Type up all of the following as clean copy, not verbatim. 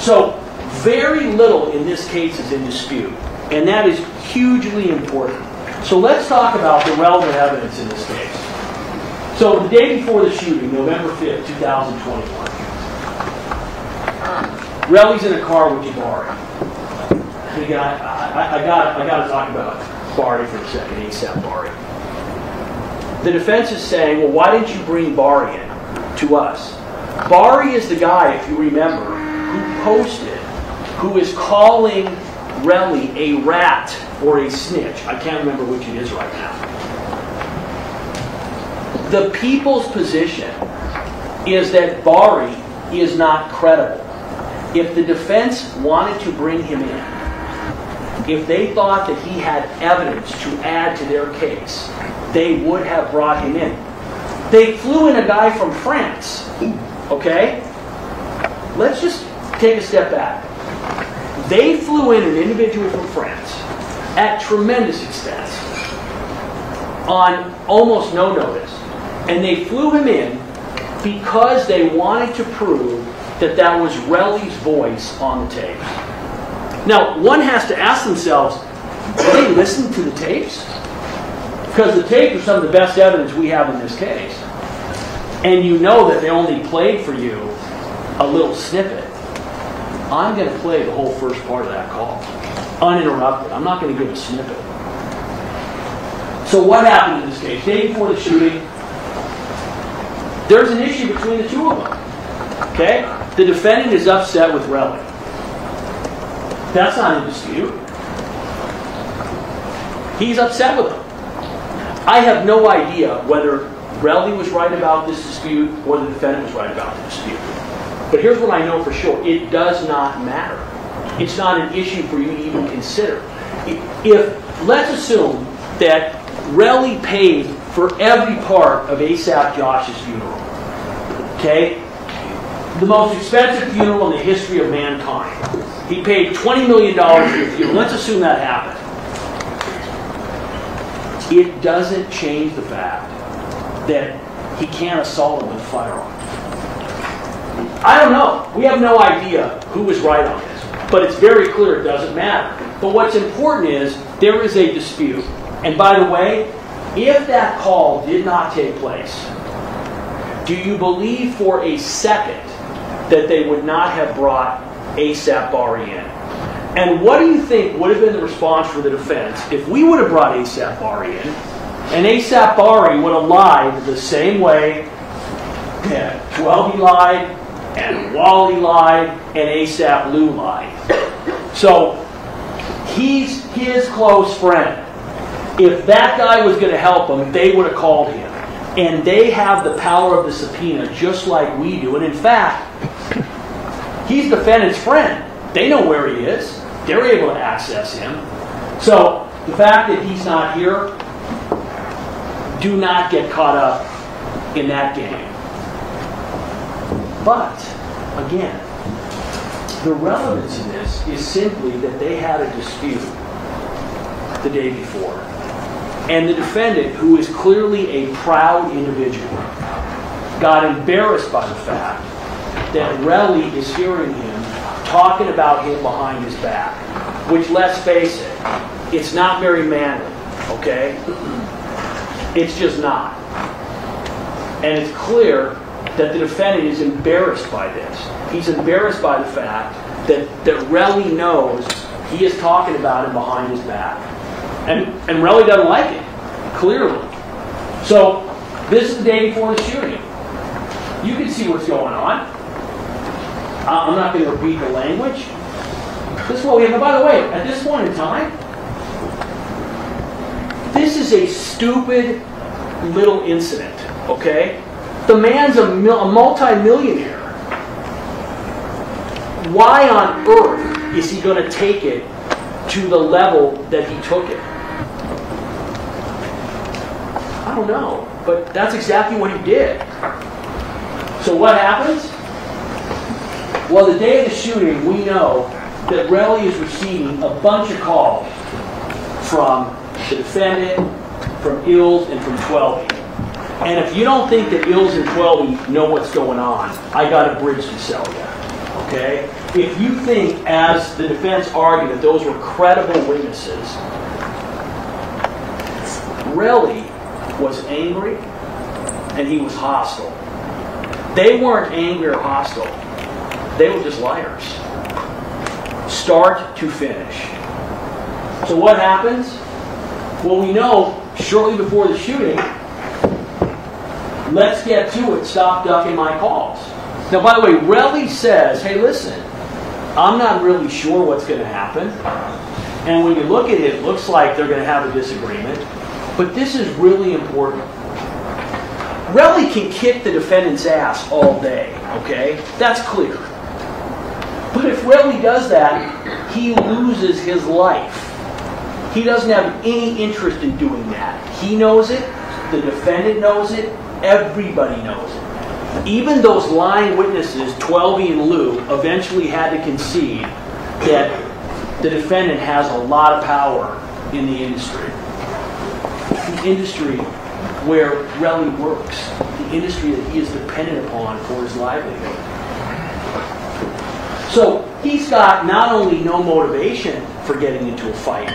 So very little in this case is in dispute, and that is hugely important. So let's talk about the relevant evidence in this case. So the day before the shooting, November 5th, 2021, Relli's in a car with Bari. And again, I got to talk about Bari for a second, A AP Bari. The defense is saying, well, why didn't you bring Bari in to us? Bari is the guy, if you remember, who posted, who is calling Relli a rat or a snitch. I can't remember which it is right now. The people's position is that Bari is not credible. If the defense wanted to bring him in, if they thought that he had evidence to add to their case, they would have brought him in. They flew in a guy from France, okay? Let's just take a step back. They flew in an individual from France at tremendous expense on almost no notice. And they flew him in because they wanted to prove that that was Relli's voice on the tapes. Now, one has to ask themselves, did they listen to the tapes? Because the tapes are some of the best evidence we have in this case. And you know that they only played for you a little snippet. I'm going to play the whole first part of that call, uninterrupted. I'm not going to give a snippet. So what happened in this case? Day before the shooting, there's an issue between the two of them. Okay? The defendant is upset with Relli. That's not in dispute. He's upset with him. I have no idea whether Relli was right about this dispute or the defendant was right about the dispute. But here's what I know for sure. It does not matter. It's not an issue for you to even consider. Let's assume that Relli paid for every part of ASAP Josh's funeral. Okay? The most expensive funeral in the history of mankind. He paid $20 million for the funeral. Let's assume that happened. It doesn't change the fact that he can't assault him with a firearm. I don't know. We have no idea who was right on this. But it's very clear it doesn't matter. But what's important is there is a dispute. And by the way, if that call did not take place, do you believe for a second that they would not have brought A AP Bari in? And what do you think would have been the response for the defense if we would have brought A AP Bari in, and A AP Bari would have lied the same way that Twelby lied, and Wally lied, and ASAP Lou lied? So, he's his close friend. If that guy was going to help him, they would have called him. And they have the power of the subpoena just like we do. And in fact, he's the defendant's friend. They know where he is. They're able to access him. So the fact that he's not here, do not get caught up in that game. But, again, the relevance in this is simply that they had a dispute the day before. And the defendant, who is clearly a proud individual, got embarrassed by the fact that Relli is hearing him talking about him behind his back. Which, let's face it, it's not very manly, okay? It's just not. And it's clear that the defendant is embarrassed by this. He's embarrassed by the fact that Relli knows he is talking about him behind his back. And Relli doesn't like it, clearly. So, this is the day before the shooting. You can see what's going on. I'm not going to repeat the language. This is what we have. And by the way, at this point in time, this is a stupid little incident, okay? The man's a multi-millionaire. Why on earth is he going to take it to the level that he took it? I don't know, but that's exactly what he did. So what happens? Well, the day of the shooting, we know that Relli is receiving a bunch of calls from the defendant, from Ills, and from Twelby. And if you don't think that Ills and Twelby know what's going on, I got a bridge to sell you. Okay? if you think, as the defense argued, that those were credible witnesses, Relli was angry and he was hostile. They weren't angry or hostile. They were just liars. Start to finish. So what happens? Well, we know shortly before the shooting, let's get to it, stop ducking my calls. Now, by the way, Relli says, hey, listen, I'm not really sure what's going to happen. And when you look at it, it looks like they're going to have a disagreement. But this is really important. Relli can kick the defendant's ass all day, okay? That's clear. But if Relli does that, he loses his life. He doesn't have any interest in doing that. He knows it, the defendant knows it, everybody knows it. Even those lying witnesses, Twelby and Lew, eventually had to concede that the defendant has a lot of power in the industry. The industry where Relli works, the industry that he is dependent upon for his livelihood. So he's got not only no motivation for getting into a fight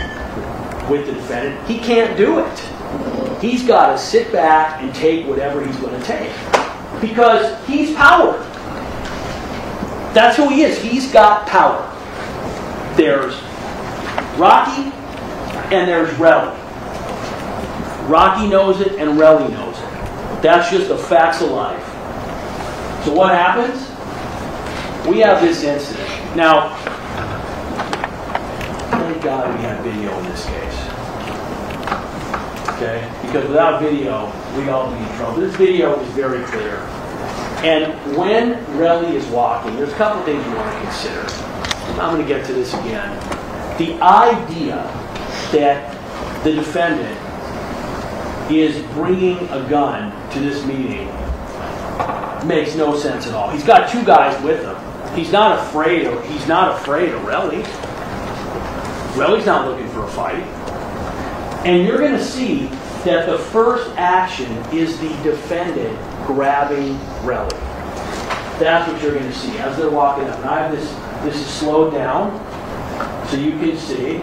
with the defendant, he can't do it. He's got to sit back and take whatever he's going to take. Because he's power. That's who he is. He's got power. There's Rocky and there's Relli. Rocky knows it and Relli knows it. That's just the facts of life. So what happens? We have this incident. Now, thank God we have video in this case. Okay? Because without video, we'd all be in trouble. This video is very clear. And when Relli is walking, there's a couple things you want to consider. I'm going to get to this again. The idea that the defendant is bringing a gun to this meeting makes no sense at all. He's got two guys with him. He's not afraid of Relli. Relli's not looking for a fight. And you're going to see that the first action is the defendant grabbing Relli. That's what you're going to see as they're walking up. And I have this is slowed down so you can see.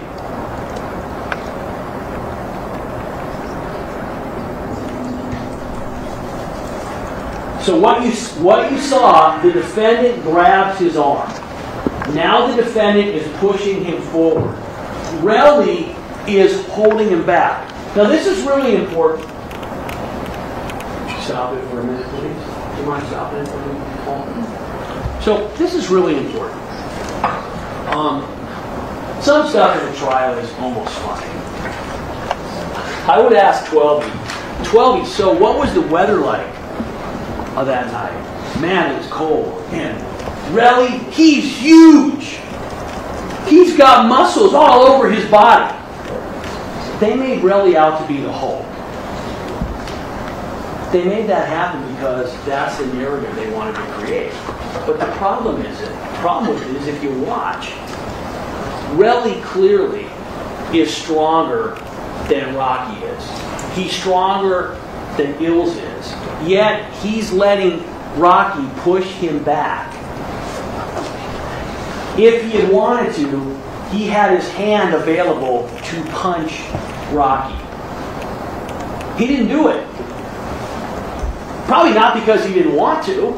So what you saw, the defendant grabs his arm. Now the defendant is pushing him forward. Relli is holding him back. Now this is really important. Stop it for a minute, please. Do you mind stopping it for a minute? So this is really important. Some stuff in the trial is almost funny. I would ask Twelby, so what was the weather like that night? Man, it was cold. And Relli, he's huge. He's got muscles all over his body. They made Relli out to be the Hulk. They made that happen because that's the narrative they wanted to create. But the problem with it is if you watch, Relli clearly is stronger than Rocky is. He's stronger than Ills is. Yet he's letting Rocky push him back. If he had wanted to, he had his hand available to punch Rocky. He didn't do it. Probably not because he didn't want to.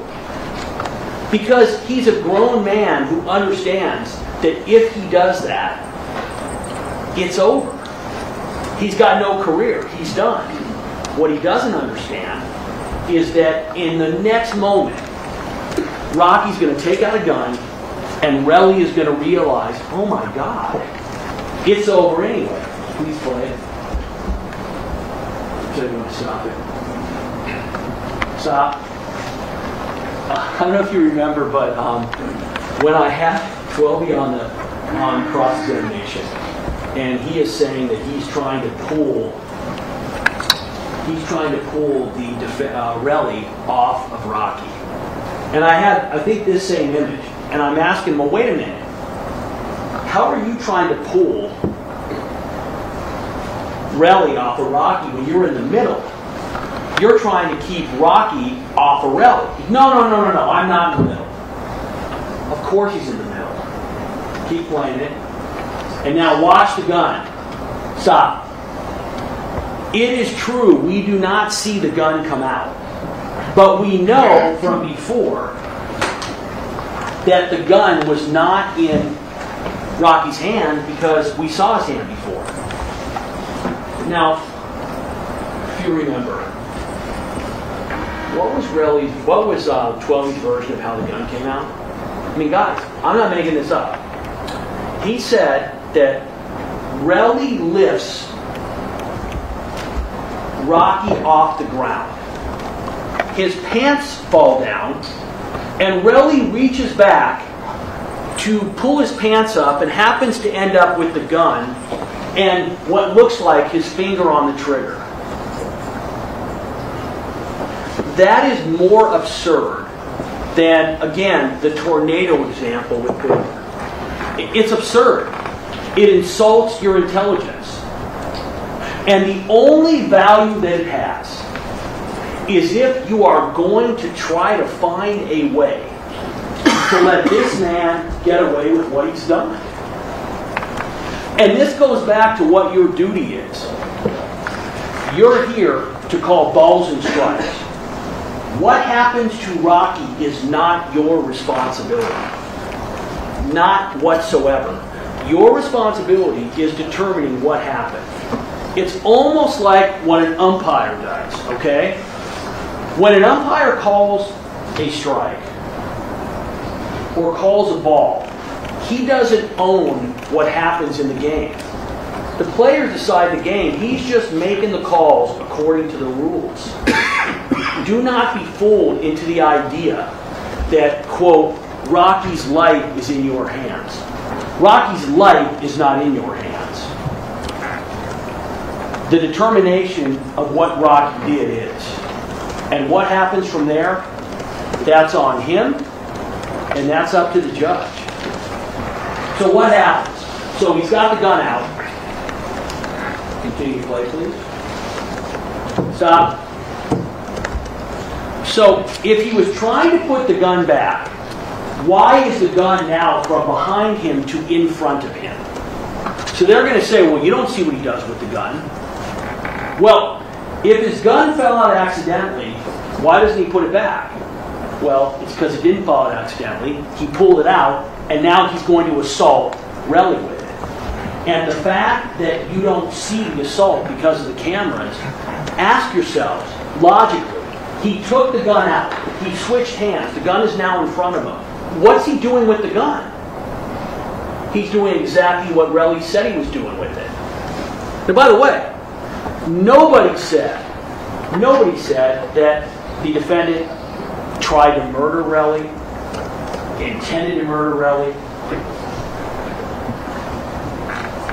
Because he's a grown man who understands that if he does that, it's over. He's got no career. He's done. What he doesn't understand is that in the next moment, Rocky's going to take out a gun and Relli is going to realize, oh my God, it's over anyway. Please play it. So you want to stop it. Stop. I don't know if you remember, but when I had Twelby on cross-examination, and he is saying that he's trying to pull the Relli off of Rocky. And I think this same image, and I'm asking him, well, wait a minute. How are you trying to pull Relli off of Rocky when you're in the middle? You're trying to keep Rocky off of Relli. No, I'm not in the middle. Of course he's in the middle. Keep playing it. And now watch the gun. Stop. It is true, we do not see the gun come out. But we know from before that the gun was not in Rocky's hand because we saw his hand before. Now, if you remember, what was 12's version of how the gun came out? I mean, guys, I'm not making this up. He said that Relli lifts Rocky off the ground. His pants fall down, and Relli reaches back to pull his pants up and happens to end up with the gun and what looks like his finger on the trigger. That is more absurd than, again, the tornado example with Boomer. It's absurd. It insults your intelligence. And the only value that it has is if you are going to try to find a way to let this man get away with what he's done. And this goes back to what your duty is. You're here to call balls and strikes. What happens to Rocky is not your responsibility. Not whatsoever. Your responsibility is determining what happened. It's almost like what an umpire does, okay? When an umpire calls a strike or calls a ball, he doesn't own what happens in the game. The players decide the game. He's just making the calls according to the rules. Do not be fooled into the idea that, quote, Rocky's life is in your hands. Rocky's life is not in your hands. The determination of what Rocky did is. And what happens from there, that's on him, and that's up to the judge. So what happens? So he's got the gun out. Continue to play, please. Stop. So if he was trying to put the gun back, why is the gun now from behind him to in front of him? So they're going to say, well, you don't see what he does with the gun. Well, if his gun fell out accidentally, why doesn't he put it back? Well, it's because it didn't fall out accidentally. He pulled it out, and now he's going to assault Relli with it. And the fact that you don't see the assault because of the cameras, ask yourselves, logically, he took the gun out. He switched hands. The gun is now in front of him. What's he doing with the gun? He's doing exactly what Relli said he was doing with it. Now, by the way, nobody said that the defendant tried to murder Relli, intended to murder Relli.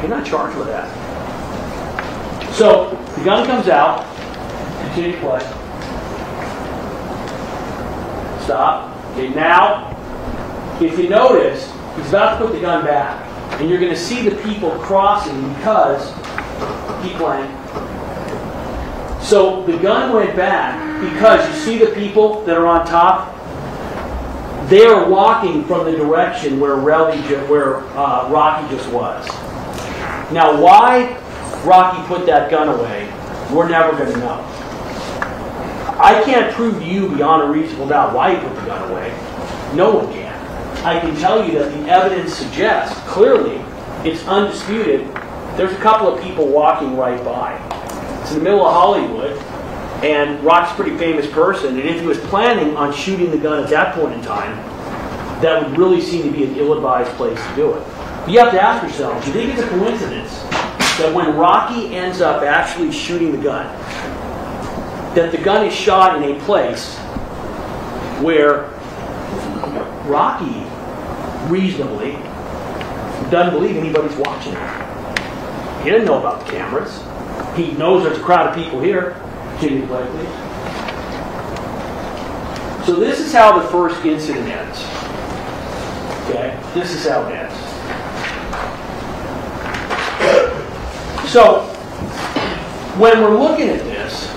You're not charged with that. So the gun comes out. Continue to play. Stop. Okay, now, if you notice, he's about to put the gun back. And you're going to see the people crossing because, keep playing. So the gun went back because you see the people that are on top? They are walking from the direction where Rocky just was. Now, why Rocky put that gun away, we're never going to know. I can't prove to you beyond a reasonable doubt why he put the gun away. No one can. I can tell you that the evidence suggests, clearly, it's undisputed, there's a couple of people walking right by. It's in the middle of Hollywood, and Rocky's a pretty famous person, and if he was planning on shooting the gun at that point in time, that would really seem to be an ill-advised place to do it. But you have to ask yourself, do you think it's a coincidence that when Rocky ends up actually shooting the gun, that the gun is shot in a place where Rocky reasonably doesn't believe anybody's watching him? He doesn't know about the cameras. He knows there's a crowd of people here. Continue to play, please. So this is how the first incident ends. Okay? This is how it ends. So, when we're looking at this,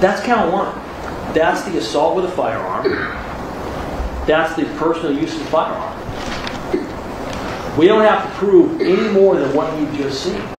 that's count one. That's the assault with a firearm. That's the personal use of the firearm. We don't have to prove any more than what you've just seen.